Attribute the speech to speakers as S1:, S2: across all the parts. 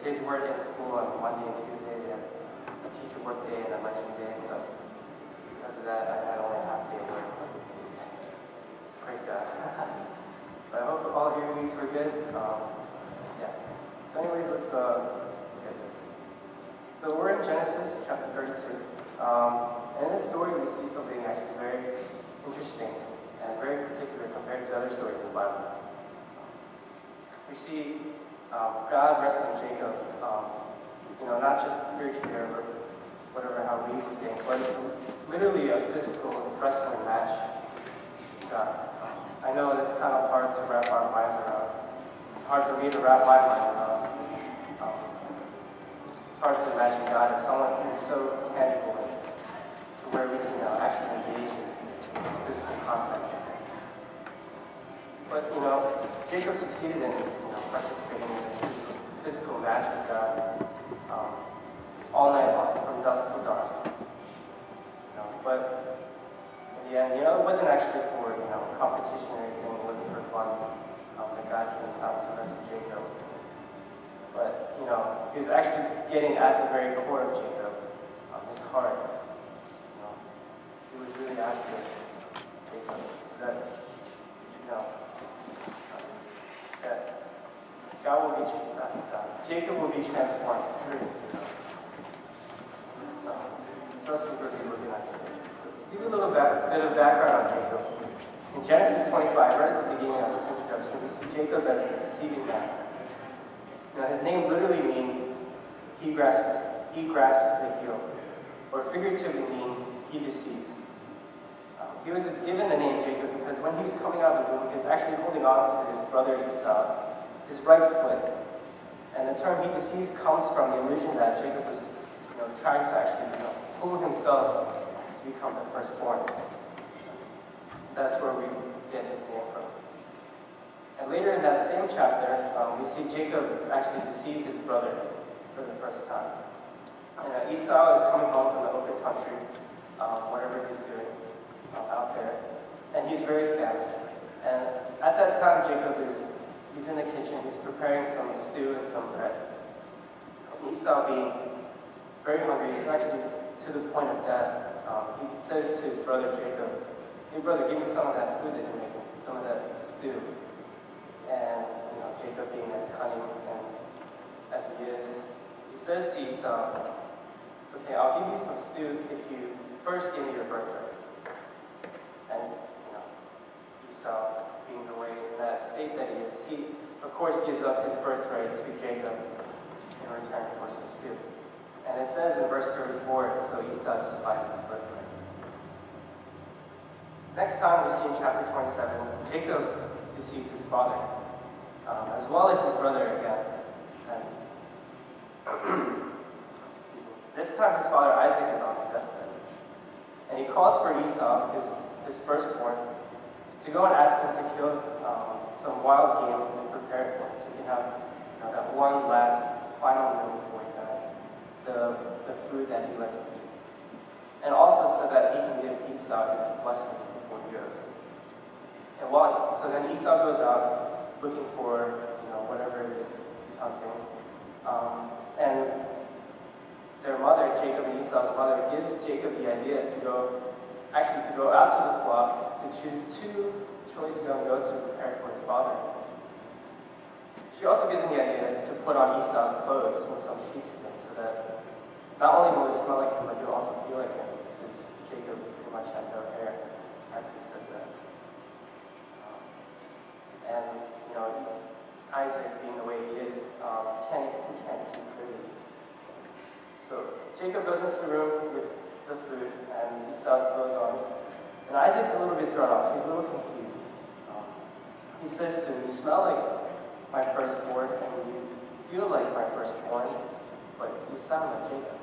S1: His word in school on Monday and Tuesday. They had a teacher work day and election day. So because of that, I had only half day of work on Tuesday. Praise God. But I hope all of your weeks were good. Yeah. So anyways, let's look at this. So we're in Genesis chapter 32. And in this story, we see something actually very interesting and very particular compared to other stories in the Bible. We see God wrestling Jacob, not just spiritually or whatever, how we think, but it's literally a physical wrestling match. God. I know it's kind of hard to wrap our minds around. It's hard for me to wrap my mind around. It's hard to imagine God as someone who's so tangible to where we can actually engage in physical contact. But, Jacob succeeded in participating in this physical match with God all night long, from dusk till dawn. But in the end, it wasn't actually for competition or anything. It wasn't for fun that God came out to wrestle Jacob. But he was actually getting at the very core of Jacob, his heart. He was really after Jacob, so that that God will be Jacob will be transformed through so that's what we're going to be looking at today. So to give you a little bit of background on Jacob, in Genesis 25, right at the beginning of this introduction, we see Jacob as a deceiving man. His name literally means he grasps the heel, or figuratively means he deceives. He was given the name Jacob because when he was coming out of the womb, he was actually holding on to his brother Esau, his right foot. And the term he deceives comes from the illusion that Jacob was trying to actually fool himself to become the firstborn. That's where we get his name from. And later in that same chapter, we see Jacob actually deceive his brother for the first time. And Esau is coming home from the open country, whatever he's doing out there, and he's very fat. And at that time, Jacob he's in the kitchen, he's preparing some stew and some bread. And Esau, being very hungry, is actually to the point of death. He says to his brother Jacob, "Hey brother, give me some of that food that you're making, some of that stew." And Jacob, being as cunning and as he is, he says to Esau, "Okay, I'll give you some stew if you first give me your birthright." And Esau, being the way in that state that he is, he of course gives up his birthright to Jacob in return for some stew. And it says in verse 34, so Esau despised his birthright. Next time we see in chapter 27, Jacob deceives his father, as well as his brother again. And this time his father Isaac is on his deathbed. And he calls for Esau, his firstborn, to go and ask him to kill some wild game and prepare it for him, so he can have that one last final meal before he dies, the food that he likes to eat. And also so that he can give Esau his blessing before he goes. And so then Esau goes out looking for whatever it is he's hunting. And their mother, Jacob and Esau's mother, gives Jacob the idea to go out to the flock to choose 2 choice young goats to prepare for his father. She also gives him the idea to put on Esau's clothes and some sheepskin so that not only will he smell like him, but he'll also feel like him, because Jacob pretty much had no hair. Actually says that. And Isaac, being the way he is, he can't see clearly. So Jacob goes into the room with the food and Esau's clothes on. And Isaac's a little bit thrown off. He's a little confused. He says to him, "You smell like my firstborn, and you feel like my firstborn, but you sound like Jacob."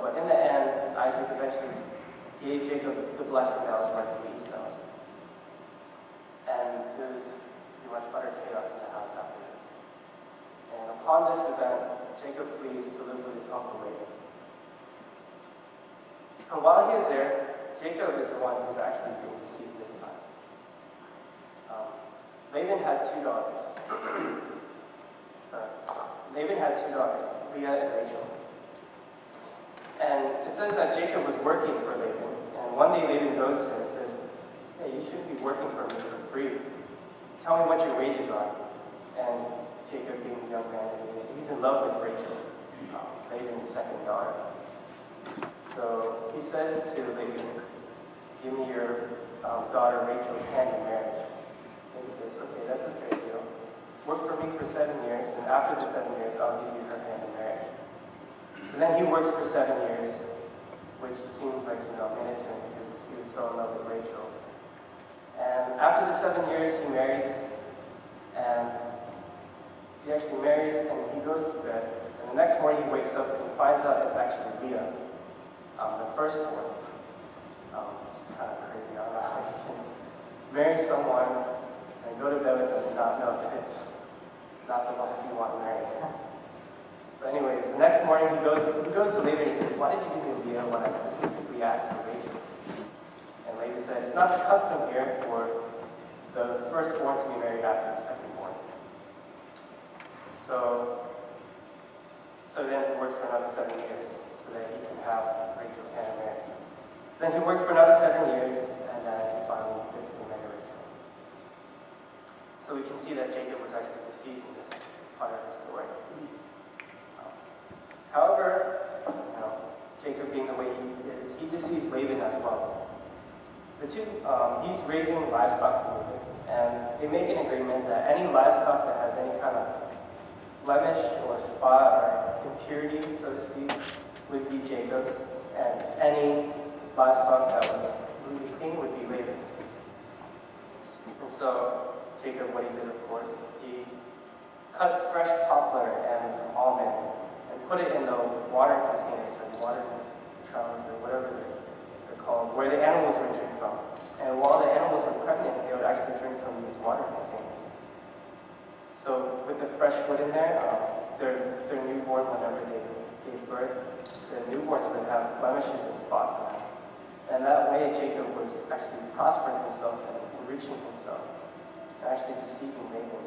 S1: But in the end, Isaac eventually gave Jacob the blessing that was rightfully Esau's. And it was pretty much utter chaos in the house after this. And upon this event, Jacob flees to live with his uncle Laban. And while he is there, Jacob is the one who's actually being deceived this time. Laban had 2 daughters. Laban had two daughters, Leah and Rachel. And it says that Jacob was working for Laban, and one day Laban goes to him and says, "Hey, you shouldn't be working for me for free. Tell me what your wages are." And Jacob, being the young man, he's in love with Rachel, Laban's second daughter. So he says to Laban, "Give me your daughter Rachel's hand in marriage." And he says, "Okay, that's a fair deal. Work for me for 7 years, and after the 7 years, I'll give you her hand in marriage." So then he works for 7 years, which seems like, a minute to him because he was so in love with Rachel. And after the 7 years, he marries, and he actually marries, and he goes to bed. And the next morning, he wakes up and he finds out it's actually Leah, the firstborn. It's kind of crazy. I don't know how you can marry someone and go to bed with them and not know that it's not the one you want to marry. But anyways, the next morning he goes to Laban and he says, "Why did you give me Leah when I specifically asked for Rachel?" And Laban said, "It's not the custom here for the firstborn to be married after the secondborn." So then he works for another 7 years so that he can have Rachel's hand in marriage. So then he works for another 7 years, and then he finally gets to marry Rachel. So we can see that Jacob was actually deceived in this part of the story. However, Jacob being the way he is, he deceives Laban as well. He's raising livestock for Laban, and they make an agreement that any livestock that has any kind of blemish or spot or impurity, so to speak, would be Jacob's, and any livestock that was really clean would be Laban's. And so Jacob, what he did, of course, he cut fresh poplar and almond and put it in the water containers or water troughs or whatever they're called, where the animals would drink from. And while the animals were pregnant, they would actually drink from these water containers. So with the fresh wood in there, their newborn, whenever they gave birth, the newborns would have blemishes and spots on them. And that way Jacob was actually prospering himself and enriching himself, and actually deceiving Laban.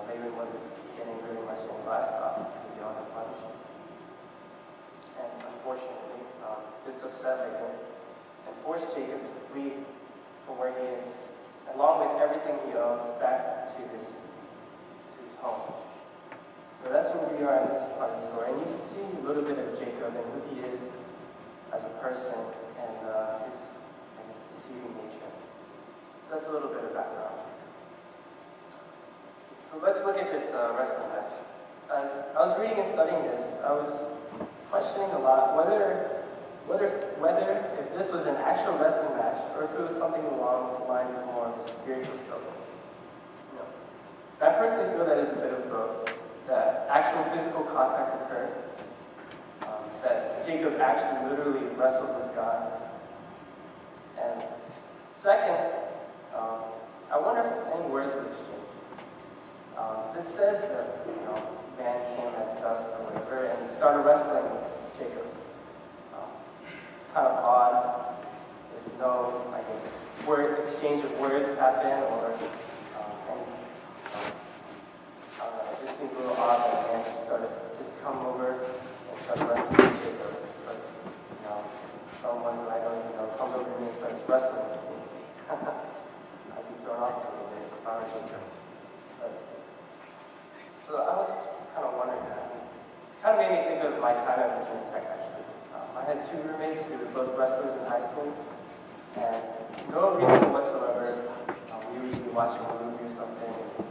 S1: Laban wasn't getting really much in livestock because they all had blemishes. And unfortunately, this upset Laban and forced Jacob to flee from where he is, along with everything he owns, back to his home. So that's where we are in this part of the story. And you can see a little bit of Jacob and who he is as a person and his deceiving nature. So that's a little bit of background. So let's look at this wrestling match. As I was reading and studying this, I was questioning a lot whether if this was an actual wrestling match or if it was something along the lines of more of a spiritual struggle. I personally feel that it's a bit of both. That actual physical contact occurred, that Jacob actually literally wrestled with God. And second, I wonder if any words were exchanged. It says that man came at dusk or whatever and started wrestling with Jacob. It's kind of odd if no, I guess, exchange of words happened or it just seems a little odd that a man just come over and start wrestling with Jacob. It's like, someone who I don't even know comes over to me and starts wrestling with me. I'd be thrown off a little bit if I were Jacob. So I was just kind of wondering that. It kind of made me think of my time at Virginia Tech, actually. I had two roommates who were both wrestlers in high school, and no reason whatsoever, we would be watching a movie or something, and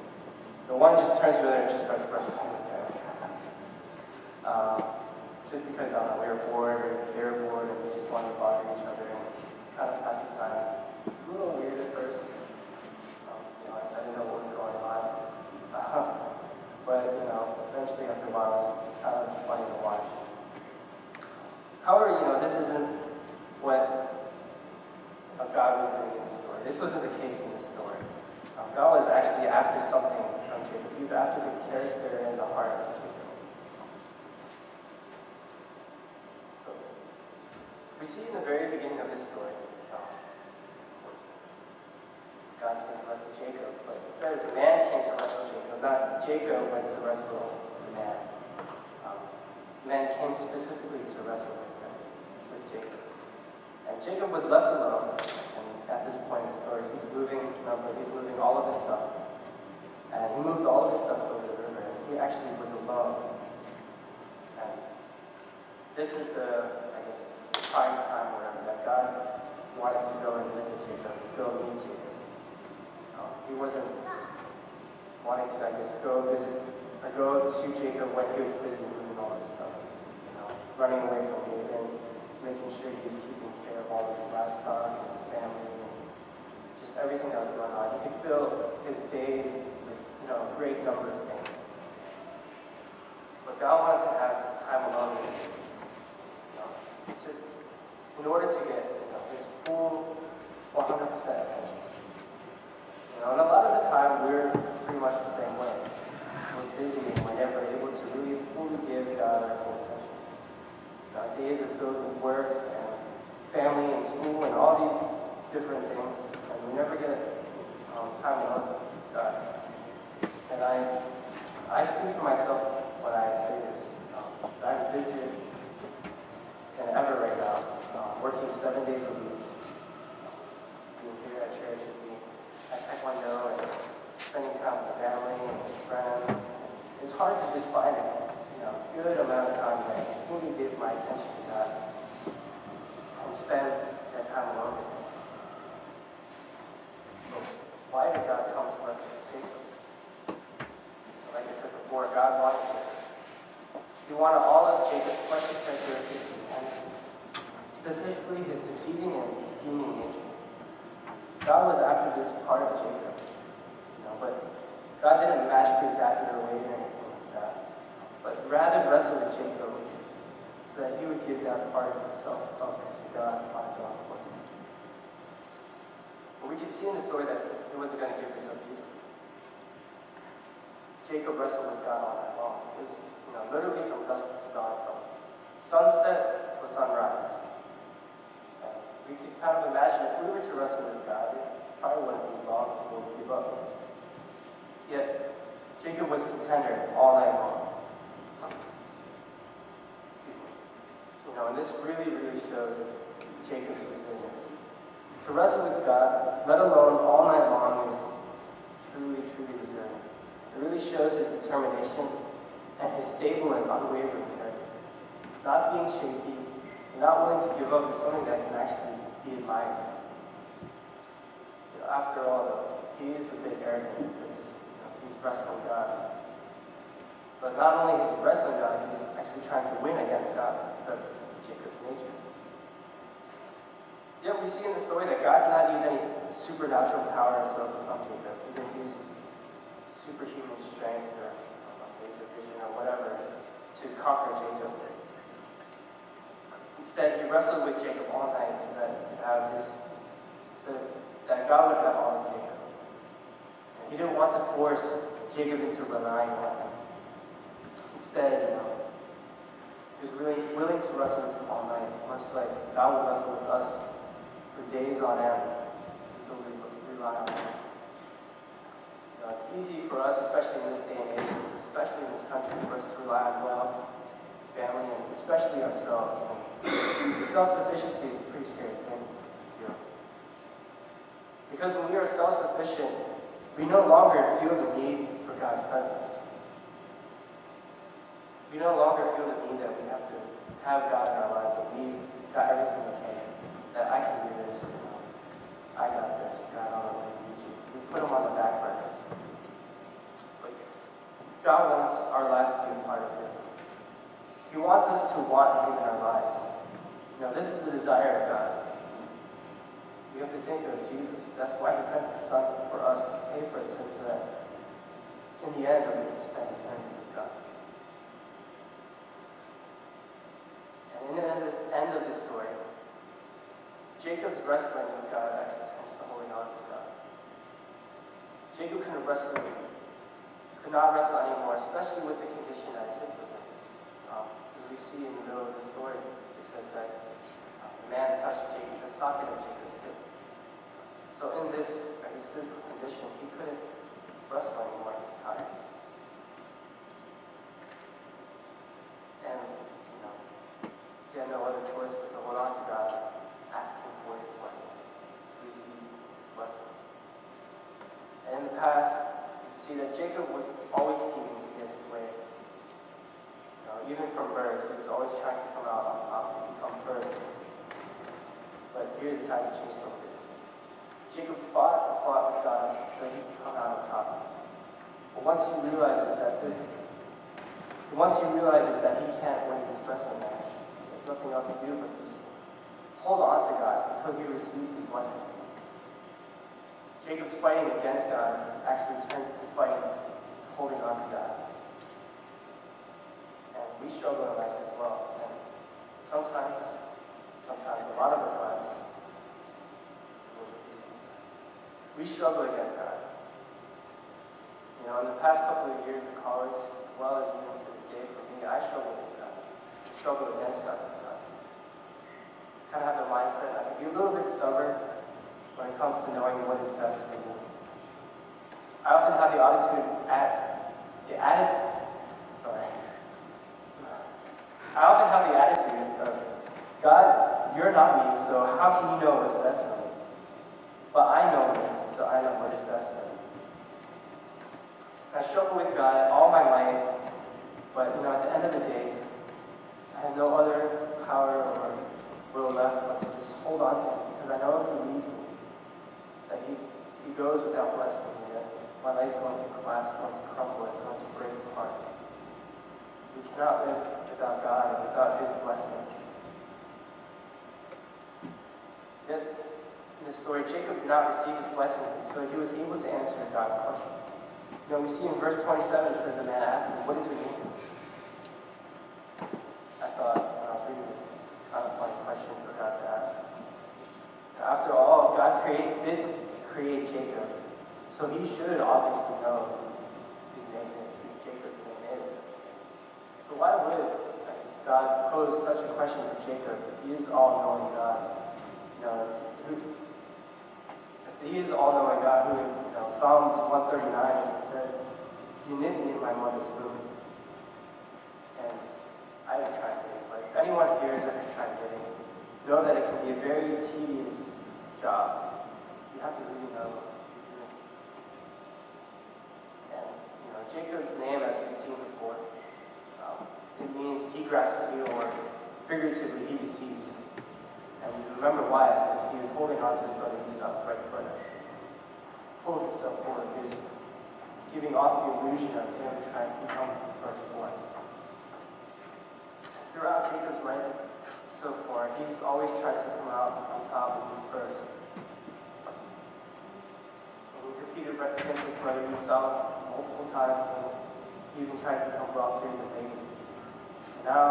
S1: the one just turns over there and just starts wrestling with them. Just because, I don't know, we were bored, or they were bored, and we just wanted to bother each other and kind of pass the time. It was a little weird at first. To be honest, I didn't know what was going on. But, eventually after a while, it was kind of funny to watch. However, this isn't what God was doing in the story. This wasn't the case in the story. God was actually after something from Jacob. He was after the character and the heart of Jacob. So, we see in the very beginning of this story, God came to wrestle Jacob, but it says man came to wrestle Jacob, not Jacob went to wrestle the man. men came specifically to wrestle with him, with Jacob. And Jacob was left alone, and at this point in the story, he's moving all of his stuff. And he moved all of his stuff over the river, and he actually was alone. And this is the, I guess, prime time, whatever, that God wanted to go and visit Jacob, go meet Jacob. He wasn't wanting to, I guess, go to Jacob when he was busy moving all his stuff, running away from Laban, making sure he was keeping care of all of his livestock and his family, and just everything that was going on. You could fill his day with, a great number of things. But God wanted to have time alone with him, just in order to get his full 100% attention. And a lot of the time, we're pretty much the same way. We're busy and we're never able to really fully give God our full attention. Our days are filled with work and family and school and all these different things, and we never get time alone with God. And I speak for myself when I say this. I'm busier than ever right now, working 7 days a week, being here at church with me, at Taekwondo, and spending time with family and friends. It's hard to just find a good amount of time that I can fully give my attention to God and spend that time alone with Him. So why did God come to us with Jacob? Like I said before, God wanted to. He wanted all of Jacob's precious characteristics and specifically his deceiving and scheming nature. God was after this part of Jacob, but God didn't magically zap it away or anything like that, but rather wrestle with Jacob so that he would give that part of himself up to God on his own accord. But we can see in the story that he wasn't going to give this up easily. Jacob wrestled with God all night long. It was literally from dusk to dawn, from sunset to sunrise. We could kind of imagine if we were to wrestle with God, it probably wouldn't be long before we give up. Yet, Jacob was a contender all night long. And this really, really shows Jacob's resilience. To wrestle with God, let alone all night long, is truly, truly resilient. It really shows his determination and his stable and unwavering character. Not being shaky, not willing to give up is something that can actually be admired. After all, though, he is a bit arrogant because he's wrestling God. But not only is he wrestling God, he's actually trying to win against God. Because that's Jacob's nature. Yet we see in the story that God did not use any supernatural power to overcome Jacob. He didn't use superhuman strength or laser vision or whatever to conquer Jacob. Instead, he wrestled with Jacob all night so that God would have all of Jacob. And he didn't want to force Jacob into relying on him. Instead, he was really willing to wrestle with him all night, much like God will wrestle with us for days on end until we rely on him. It's easy for us, especially in this day and age, especially in this country, for us to rely on wealth, family, and especially ourselves. Self-sufficiency is a pretty scary thing to feel. Because when we are self-sufficient, we no longer feel the need for God's presence. We no longer feel the need that we have to have God in our lives, that we got everything we can, that I can do this, I got this, God, I don't know what you. We put Him on the back burner. But God wants our lives to be a part of His. He wants us to want Him in our lives. This is the desire of God. We have to think of Jesus. That's why He sent His Son for us to pay for us, so that in the end we can spend eternity with God. And in the end of the story, Jacob's wrestling with God actually turns to holding on to God. Jacob could not wrestle anymore, especially with the condition that his hip was in. As we see in the middle of the story, it says that the man touched the socket of Jacob's hip. So in this, physical condition, he couldn't wrestle anymore. He was tired. And past, you see that Jacob was always scheming to get his way. Even from birth, he was always trying to come out on top and become first. But here the tides have changed a little bit. Jacob fought and fought with God so he could come out on top. But once he realizes that he can't win this wrestling match, there's nothing else to do but to just hold on to God until he receives his blessing. Jacob's fighting against God actually turns to fighting, holding on to God. And we struggle in life as well. And sometimes, a lot of the times, we struggle against God. In the past couple of years of college, as well as even to this day for me, I struggle with God. I struggle against God sometimes. Kind of have the mindset I can be a little bit stubborn when it comes to knowing what is best for me. I often have the attitude of, God, you're not me, so how can you know what's best for me? But I know me, so I know what is best for me. I struggle with God all my life, but at the end of the day, I have no other power or will left but to just hold on to him, because I know if he leaves me, that if he goes without blessing me, that my life's going to collapse, going to crumble, it's going to break apart. We cannot live without God and without his blessings. Yet, in this story, Jacob did not receive his blessing until he was able to answer God's question. We see in verse 27, it says the man asked him, "What is your name?" I thought, when I was reading this, kind of funny question for God to ask. After all, God did create Jacob, so he should obviously know his name is, who Jacob's name is. So why would God pose such a question to Jacob if he is all-knowing God? If he is all-knowing God, who in Psalms 139 says, "You knit me in my mother's womb." And I haven't tried knitting, but if anyone here has ever tried knitting, know that it can be a very tedious job. You have to really know. And Jacob's name, as we've seen before, it means he grasps the needle, or figuratively, he deceives. And we remember why, it's because he was holding on to his brother Esau's right foot. Pulled himself forward. He was giving off the illusion of him trying to become the firstborn. Throughout Jacob's life so far, he's always tried to come out on top and be first. And he competed against his brother Esau multiple times, and he even tried to become wealthier than David. And now,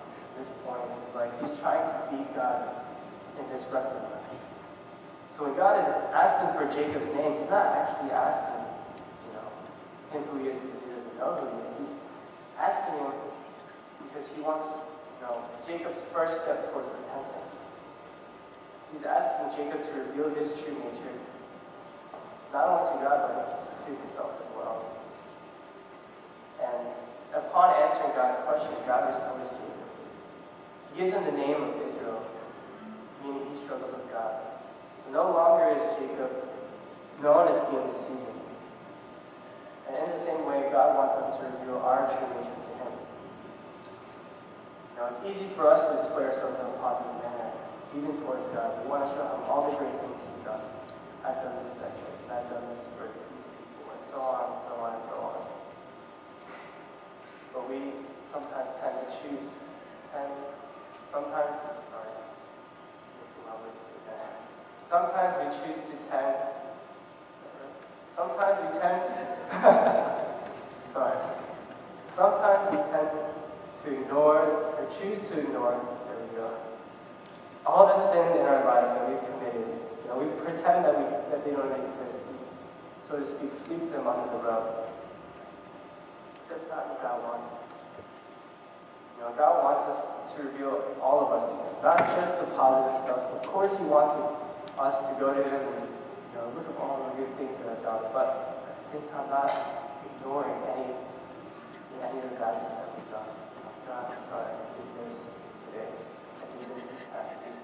S1: at this point in his life, he's trying to beat God in this wrestling match. So when God is asking for Jacob's name, he's not actually asking, him who he is because he doesn't know who he is. He's asking him because he wants, Jacob's first step towards repentance. He's asking Jacob to reveal his true nature, not only to God, but to himself as well. And upon answering God's question, God restores Jacob. He gives him the name of Israel, meaning he struggles with God. So no longer is Jacob known as being deceiving. And in the same way, God wants us to reveal our true nature to him. It's easy for us to display ourselves in a positive manner, even towards God. We want to show him all the great things we've done. I've done this at church, and I've done this for these people, and so on, and so on, and so on. But we sometimes tend to choose, sometimes we choose to choose to ignore, all the sin in our lives that we've committed. We pretend that they don't exist, so to speak, sweep them under the rug. That's not what God wants. God wants us to reveal all of us to him, not just the positive stuff. Of course, he wants us to go to him and look at all the good things that I've done, but at the same time, not ignoring any of the bad stuff that we've done. God, I'm sorry, I did this today. I did this past week.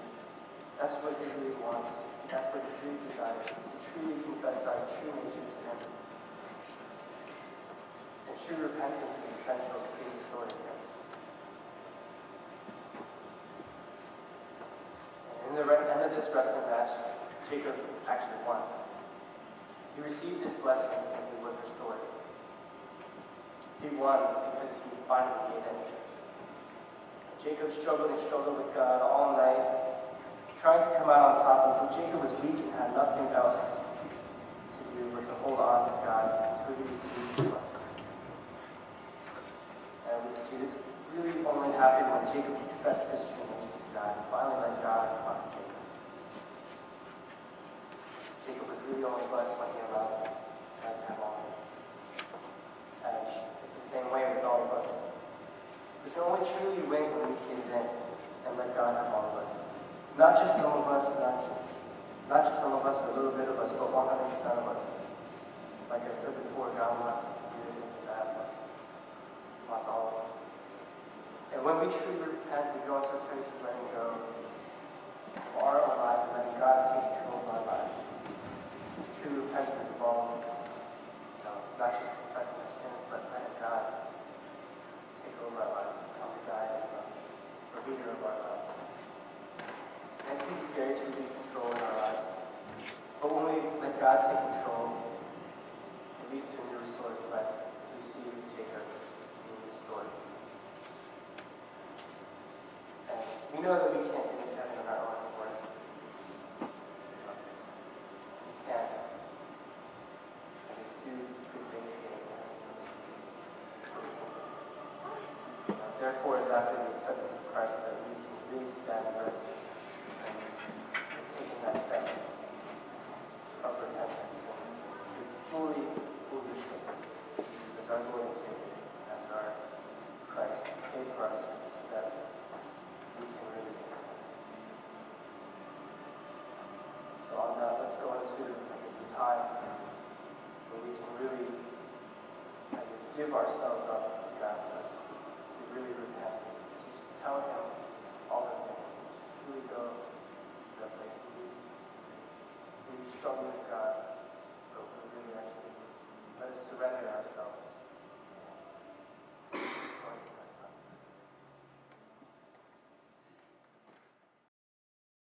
S1: That's what he really wants. That's what he really desires. To truly confess our true nature to him. And true repentance is essential to being restored to him. And in the end of this wrestling match, Jacob actually won. He received his blessings and he was restored. He won because he finally gave in. Jacob struggled and struggled with God all night, trying to come out on top until Jacob was weak and had nothing else to do but to hold on to God until he received his blessing. And we can see this really only happened when Jacob confessed his true nature to God and finally let God find Jacob. Jacob was really only blessed when he allowed God to have all of it. And it's the same way with all of us. We can only truly win when we give in and let God have all of us. Not just some of us, not just some of us, but a little bit of us, but 100% of us. Like I said before, God wants you to have us. He wants all of us. And when we truly repent, we go into a place of letting go of our own lives and letting God take control of our lives. True repentance involves not just confessing our sins, but letting God take over our lives, become the guide and the leader of our lives. And it can be scary to lose control in our lives. But when we let God take control, it leads to a new restored life, as we see with Jacob being restored. And we know that we can't get into heaven on our own accord. We can't. And there's two good things getting to heaven. Therefore, it's after the acceptance of Christ that we can really stand the rest and taking that step of repentance and to fully receive as our Lord and Savior, as our Christ, paid for us so that we can really get it. So on that, let's go into the time where we can really give ourselves up to God, so to really repent, to just tell Him all the things, and to truly go to that place where we struggle with God, but we really actually let us surrender ourselves